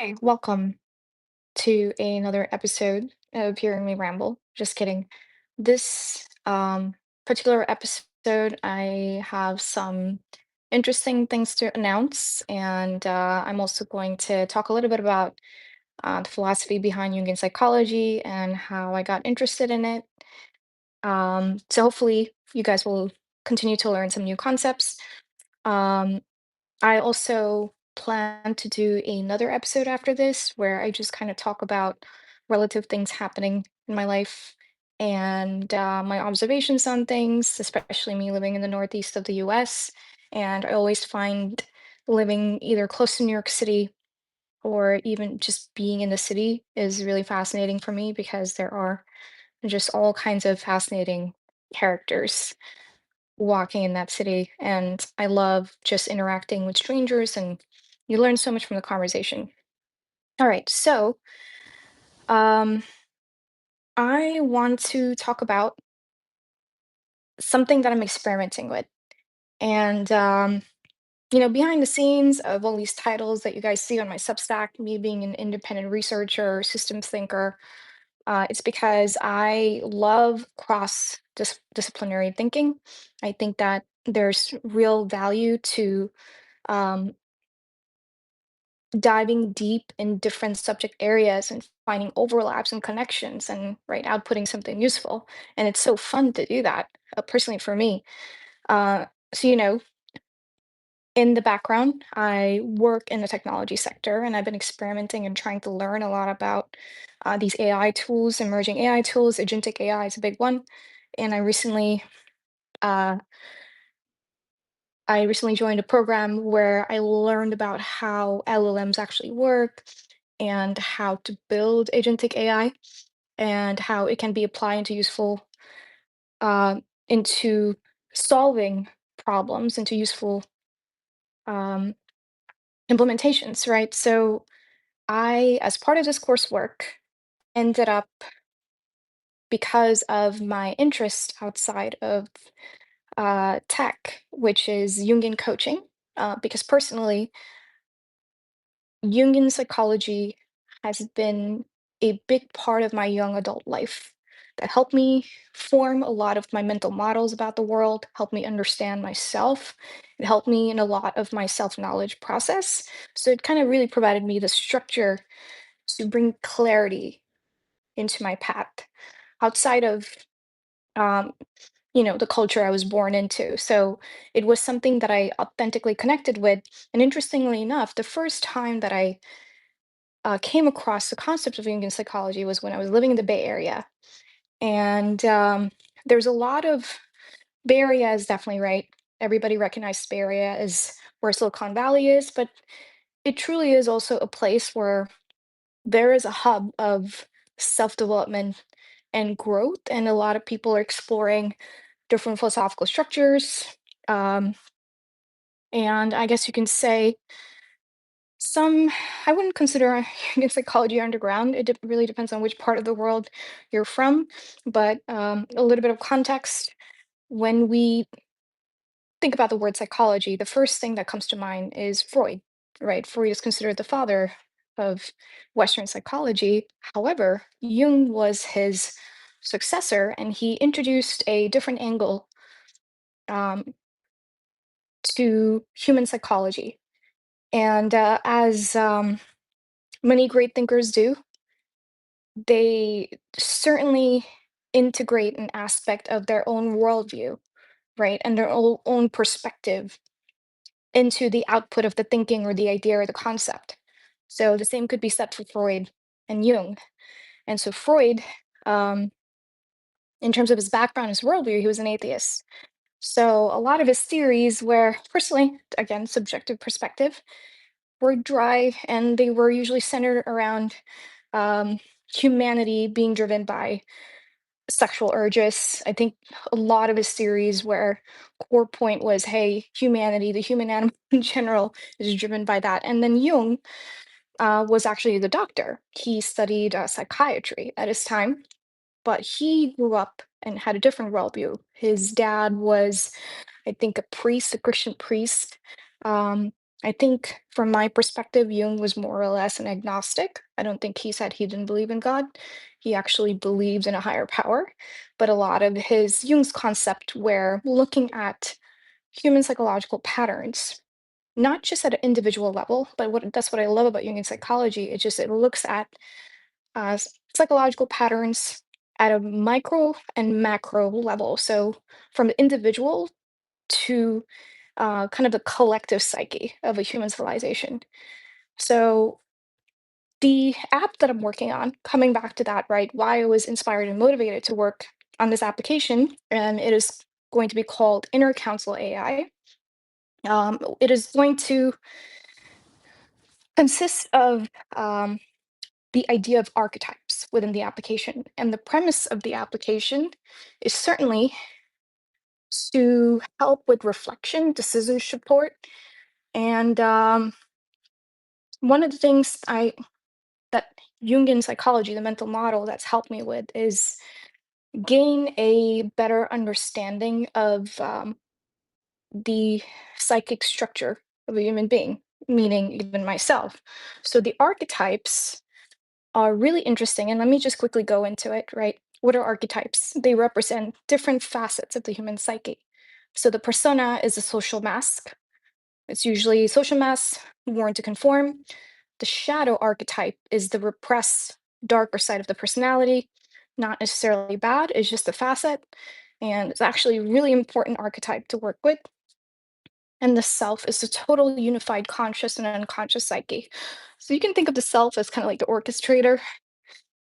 Hi, welcome to another episode of Hearing Me Ramble. Just kidding. This particular episode, I have some interesting things to announce, and I'm also going to talk a little bit about the philosophy behind Jungian psychology and how I got interested in it. So hopefully, you guys will continue to learn some new concepts. Um, I also plan to do another episode after this where I just kind of talk about relative things happening in my life and my observations on things, especially me living in the northeast of the US. And I always find living either close to New York City or even just being in the city is really fascinating for me because there are just all kinds of fascinating characters walking in that city, and I love just interacting with strangers, and you learn so much from the conversation. All right, so um, I want to talk about something that I'm experimenting with, and behind the scenes of all these titles that you guys see on my Substack, me being an independent researcher, systems thinker, it's because I love cross disciplinary thinking. I think that there's real value to um, diving deep in different subject areas and finding overlaps and connections and right outputting something useful, and it's so fun to do that, personally for me. So in the background I work in the technology sector, and I've been experimenting and trying to learn a lot about these AI tools, emerging AI tools. Agentic AI is a big one, and uh, I recently joined a program where I learned about how LLMs actually work and how to build agentic AI and how it can be applied into solving problems, into useful um, implementations, right? So I, as part of this coursework, ended up, because of my interest outside of tech, which is Jungian coaching, because personally, Jungian psychology has been a big part of my young adult life that helped me form a lot of my mental models about the world, helped me understand myself. It helped me in a lot of my self-knowledge process. So it kind of really provided me the structure to bring clarity into my path outside of um, the culture I was born into. So it was something that I authentically connected with. And interestingly enough, the first time that I came across the concept of Jungian psychology was when I was living in the Bay Area. And there's a lot of Bay Area is definitely right. Everybody recognizes Bay Area is where Silicon Valley is, but it truly is also a place where there is a hub of self-development and growth, and a lot of people are exploring different philosophical structures. Um, and I guess you can say some, I wouldn't consider Jungian psychology underground. It really depends on which part of the world you're from. But a little bit of context: when we think about the word psychology, the first thing that comes to mind is Freud, right? Freud is considered the father of Western psychology. However, Jung was his successor, and he introduced a different angle um, to human psychology. And as many great thinkers do, they certainly integrate an aspect of their own worldview, right? And their own perspective into the output of the thinking or the idea or the concept. So the same could be said for Freud and Jung. And so Freud, um, in terms of his background, his worldview, he was an atheist. So a lot of his theories were, personally, again, subjective perspective, were dry, and they were usually centered around um, humanity being driven by sexual urges. I think a lot of his theories where core point was, hey, humanity, the human animal in general, is driven by that. And then Jung was actually the doctor. He studied psychiatry at his time, but he grew up and had a different worldview. His dad was, I think, a priest, a Christian priest. Um, I think from my perspective, Jung was more or less an agnostic. I don't think he said he didn't believe in God. He actually believed in a higher power. But a lot of his Jung's concept were looking at human psychological patterns, not just at an individual level, but that's what I love about Jungian psychology. It looks at psychological patterns at a micro and macro level. So from the individual to kind of the collective psyche of a human civilization. So the app that I'm working on, coming back to that, right? Why I was inspired and motivated to work on this application, and it is going to be called Inner Council AI. It is going to consist of the idea of archetypes within the application. And the premise of the application is certainly to help with reflection, decision support. And one of the things that Jungian psychology, the mental model, that's helped me with is gain a better understanding of the psychic structure of a human being, meaning even myself. So the archetypes are really interesting. And let me just quickly go into it, right? What are archetypes? They represent different facets of the human psyche. So the persona is a social mask. It's usually social mask worn to conform. The shadow archetype is the repressed, darker side of the personality. Not necessarily bad, it's just a facet. And it's actually a really important archetype to work with. And the self is the total unified conscious and unconscious psyche. So you can think of the self as kind of like the orchestrator,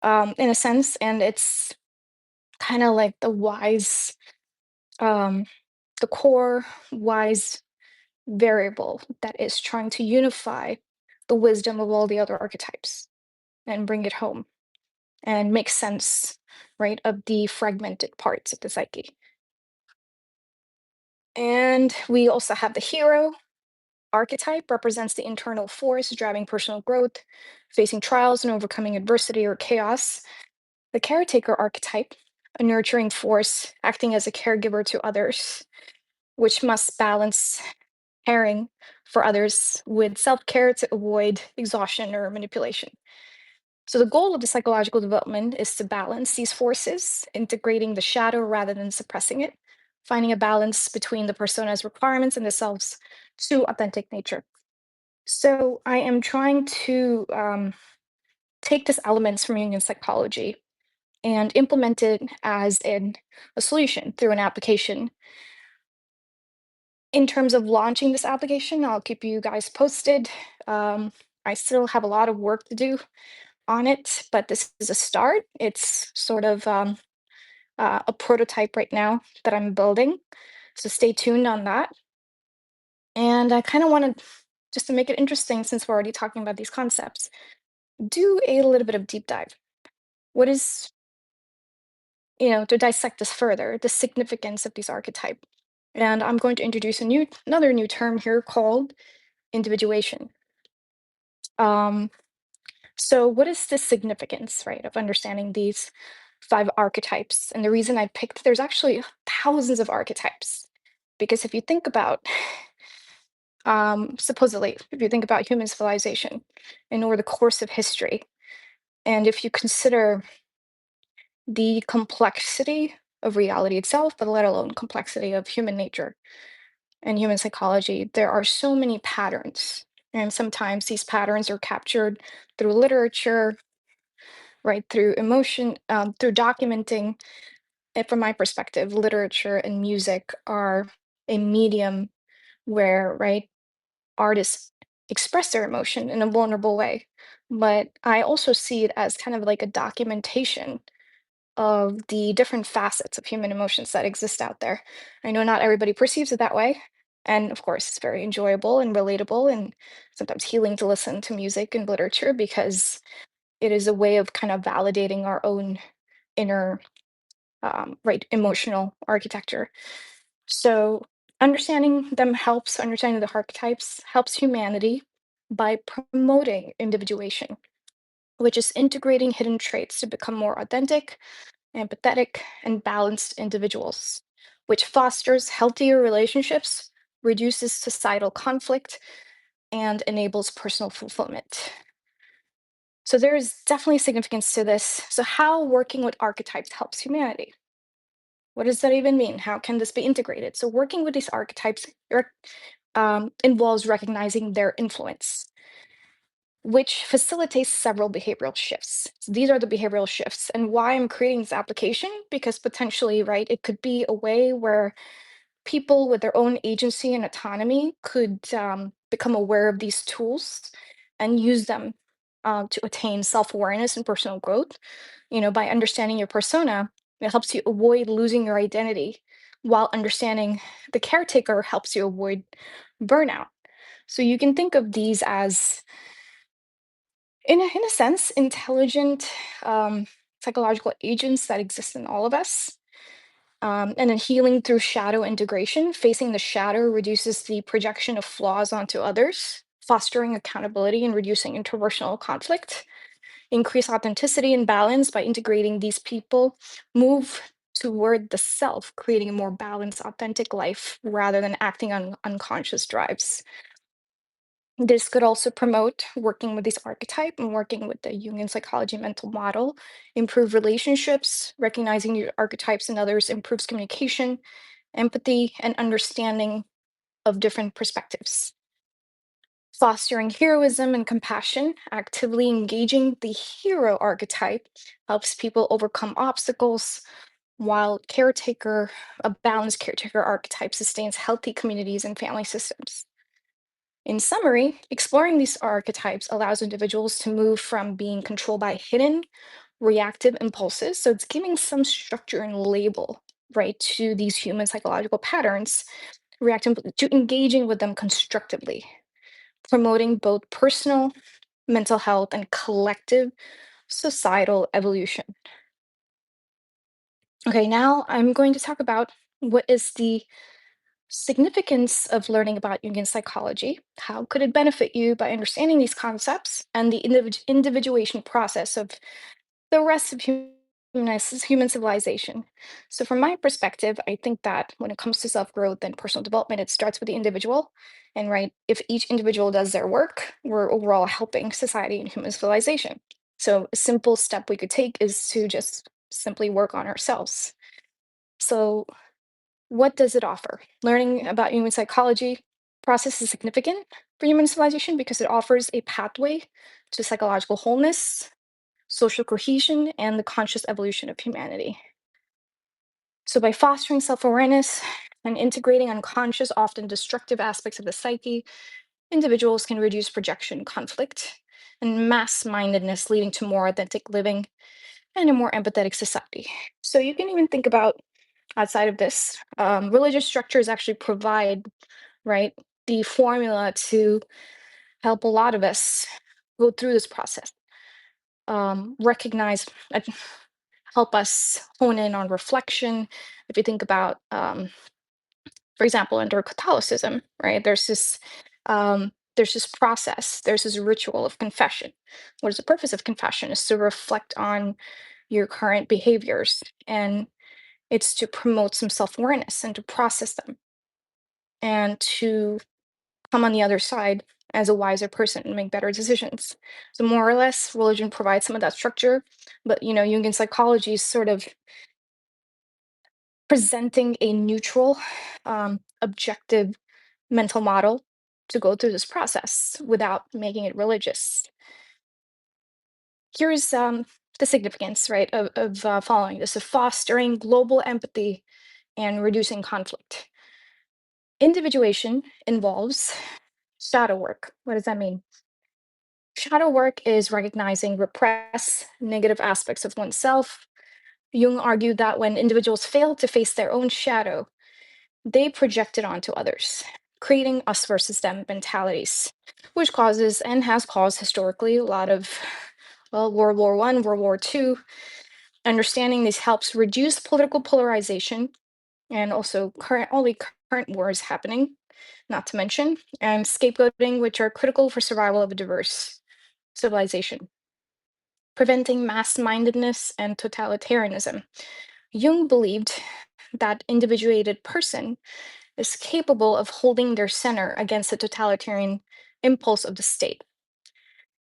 in a sense, and it's kind of like the wise, um, the core wise variable that is trying to unify the wisdom of all the other archetypes and bring it home and make sense, right, of the fragmented parts of the psyche. And we also have the hero archetype represents the internal force driving personal growth, facing trials and overcoming adversity or chaos. The caretaker archetype, a nurturing force acting as a caregiver to others, which must balance caring for others with self care to avoid exhaustion or manipulation. So, the goal of the psychological development is to balance these forces, integrating the shadow rather than suppressing it, finding a balance between the persona's requirements and the self's true authentic nature. So, I am trying to take these elements from Jungian psychology and implement it as a solution through an application. In terms of launching this application, I'll keep you guys posted. Um, I still have a lot of work to do on it, but this is a start. It's sort of a prototype right now that I'm building. So stay tuned on that. And I kind of wanted, just to make it interesting, since we're already talking about these concepts, do a little bit of deep dive. What is, to dissect this further, the significance of these archetypes. And I'm going to introduce another new term here called individuation. Um, so what is the significance, right, of understanding these five archetypes? And the reason I picked, there's actually thousands of archetypes. Because if you think about, supposedly, if you think about human civilization and over the course of history, and if you consider the complexity of reality itself, but let alone complexity of human nature and human psychology, there are so many patterns. And sometimes these patterns are captured through literature, right, through emotion, through documenting. And from my perspective, literature and music are a medium where, right, artists express their emotion in a vulnerable way. But I also see it as kind of like a documentation of the different facets of human emotions that exist out there. I know not everybody perceives it that way. And of course, it's very enjoyable and relatable and sometimes healing to listen to music and literature because it is a way of kind of validating our own inner, right, emotional architecture. So, understanding the archetypes helps humanity by promoting individuation, which is integrating hidden traits to become more authentic, empathetic, and balanced individuals, which fosters healthier relationships, reduces societal conflict, and enables personal fulfillment. So there is definitely significance to this. So how working with archetypes helps humanity? What does that even mean? How can this be integrated? So working with these archetypes involves recognizing their influence, which facilitates several behavioral shifts. So these are the behavioral shifts. And why I'm creating this application, because potentially, right, it could be a way where people with their own agency and autonomy could become aware of these tools and use them to attain self-awareness and personal growth. By understanding your persona, it helps you avoid losing your identity, while understanding the caretaker helps you avoid burnout. So you can think of these as, in a sense, intelligent um, psychological agents that exist in all of us. And then healing through shadow integration. Facing the shadow reduces the projection of flaws onto others, fostering accountability and reducing interpersonal conflict. Increase authenticity and balance by integrating these people. Move toward the self, creating a more balanced, authentic life rather than acting on unconscious drives. This could also promote working with this archetype and working with the Jungian psychology mental model, improve relationships, recognizing your archetypes in others improves communication, empathy, and understanding of different perspectives. Fostering heroism and compassion, actively engaging the hero archetype helps people overcome obstacles, while a balanced caretaker archetype sustains healthy communities and family systems. In summary, exploring these archetypes allows individuals to move from being controlled by hidden reactive impulses. So it's giving some structure and label, right, to these human psychological patterns, reacting to engaging with them constructively, promoting both personal mental health and collective societal evolution. Okay, now I'm going to talk about what is the significance of learning about Jungian psychology. How could it benefit you by understanding these concepts and the individuation process of the rest of human civilization? So, from my perspective, I think that when it comes to self growth and personal development, it starts with the individual. And right, if each individual does their work, we're overall helping society and human civilization. So, a simple step we could take is to just simply work on ourselves. So, what does it offer? Learning about human psychology process is significant for human civilization because it offers a pathway to psychological wholeness, social cohesion, and the conscious evolution of humanity. So, by fostering self awareness and integrating unconscious, often destructive aspects of the psyche, individuals can reduce projection, conflict, and mass mindedness, leading to more authentic living and a more empathetic society. So, you can even think about outside of this, religious structures actually provide, right, the formula to help a lot of us go through this process, recognize, help us hone in on reflection. If you think about, for example, under Catholicism, right, there's this process, there's this ritual of confession. What is the purpose of confession? Is to reflect on your current behaviors, and it's to promote some self-awareness and to process them and to come on the other side as a wiser person and make better decisions. So more or less, religion provides some of that structure, but Jungian psychology is sort of presenting a neutral, objective mental model to go through this process without making it religious. Here's the significance, right, of following this, of fostering global empathy and reducing conflict. Individuation involves shadow work. What does that mean? Shadow work is recognizing repressed negative aspects of oneself. Jung argued that when individuals fail to face their own shadow, they project it onto others, creating us versus them mentalities, which causes and has caused historically a lot of, well, World War One, World War Two. Understanding this helps reduce political polarization and also current wars happening, not to mention, and scapegoating, which are critical for survival of a diverse civilization, preventing mass mindedness and totalitarianism. Jung believed that individuated person is capable of holding their center against a totalitarian impulse of the state.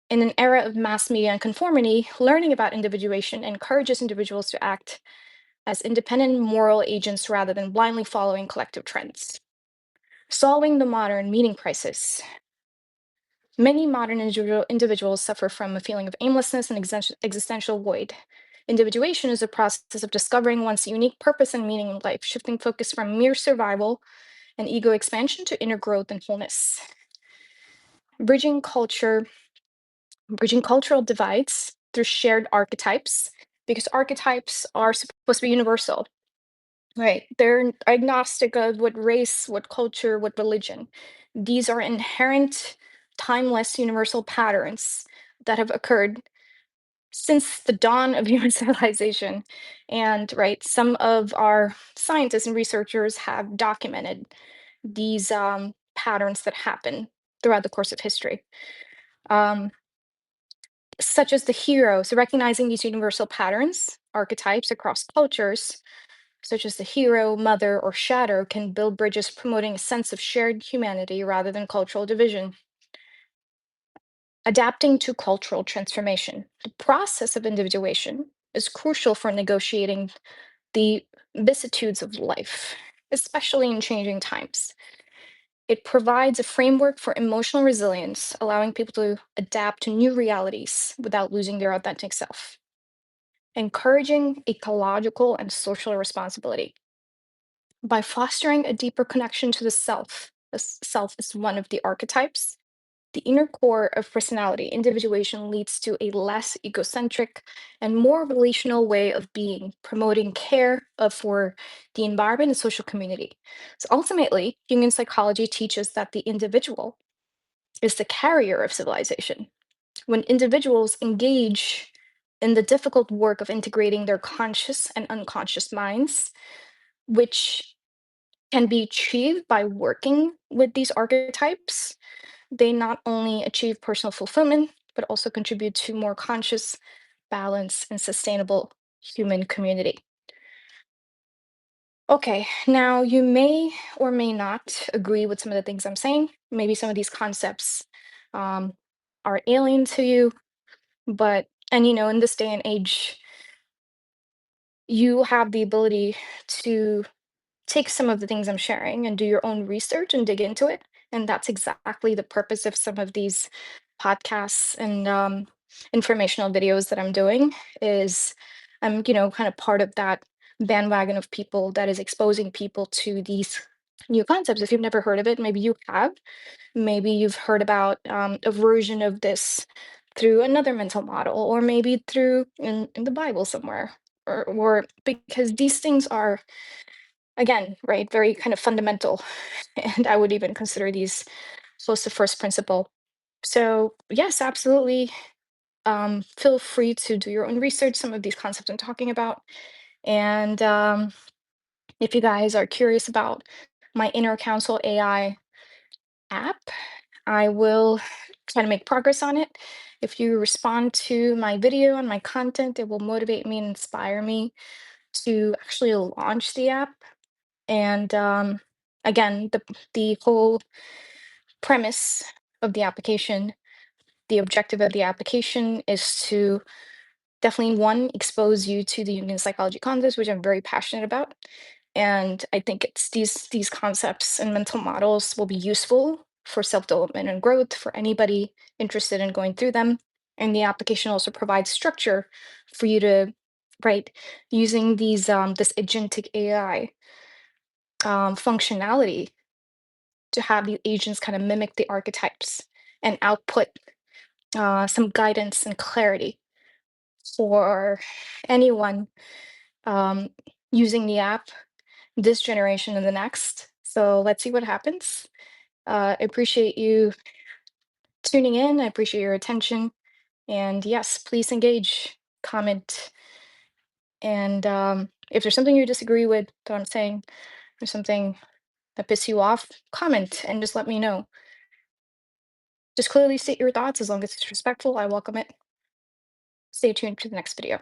In an era of mass media and conformity, learning about individuation encourages individuals to act as independent moral agents rather than blindly following collective trends. Solving the modern meaning crisis. Many modern individuals suffer from a feeling of aimlessness and existential void. Individuation is a process of discovering one's unique purpose and meaning in life, shifting focus from mere survival and ego expansion to inner growth and wholeness. Bridging culture, bridging cultural divides through shared archetypes, because archetypes are supposed to be universal, right? They're agnostic of what race, what culture, what religion. These are inherent, timeless, universal patterns that have occurred since the dawn of human civilization. And right, some of our scientists and researchers have documented these patterns that happen throughout the course of history, um, such as the hero. So, recognizing these universal patterns, archetypes across cultures, such as the hero, mother, or shadow, can build bridges promoting a sense of shared humanity rather than cultural division. Adapting to cultural transformation. The process of individuation is crucial for negotiating the vicissitudes of life, especially in changing times. It provides a framework for emotional resilience, allowing people to adapt to new realities without losing their authentic self. Encouraging ecological and social responsibility. By fostering a deeper connection to the self, the self is one of the archetypes. The inner core of personality, individuation leads to a less egocentric and more relational way of being, promoting care for the environment and social community. So ultimately, Jungian psychology teaches that the individual is the carrier of civilization. When individuals engage in the difficult work of integrating their conscious and unconscious minds, which can be achieved by working with these archetypes, they not only achieve personal fulfillment, but also contribute to more conscious, balanced, and sustainable human community. Okay, now you may or may not agree with some of the things I'm saying. Maybe some of these concepts um, are alien to you, but, and in this day and age, you have the ability to take some of the things I'm sharing and do your own research and dig into it. And that's exactly the purpose of some of these podcasts and informational videos that I'm doing is I'm, kind of part of that bandwagon of people that is exposing people to these new concepts. If you've never heard of it, maybe you have. Maybe you've heard about a version of this through another mental model, or maybe through in the Bible somewhere, or because these things are again, right, very kind of fundamental. And I would even consider these close to first principle. So, yes, absolutely. Feel free to do your own research, some of these concepts I'm talking about. And if you guys are curious about my Inner Council AI app, I will try to make progress on it. If you respond to my video and my content, it will motivate me and inspire me to actually launch the app. And again, the whole premise of the application, the objective of the application is to definitely one expose you to the Jungian psychology concepts, which I'm very passionate about. And I think it's these concepts and mental models will be useful for self-development and growth for anybody interested in going through them. And the application also provides structure for you to, right, using these this agentic AI functionality to have the agents kind of mimic the archetypes and output some guidance and clarity for anyone um, using the app this generation and the next. So let's see what happens. I appreciate you tuning in. I appreciate your attention. And yes, please engage, comment. And if there's something you disagree with that I'm saying, or something that pisses you off, comment and just let me know. Just clearly state your thoughts as long as it's respectful. I welcome it. Stay tuned for the next video.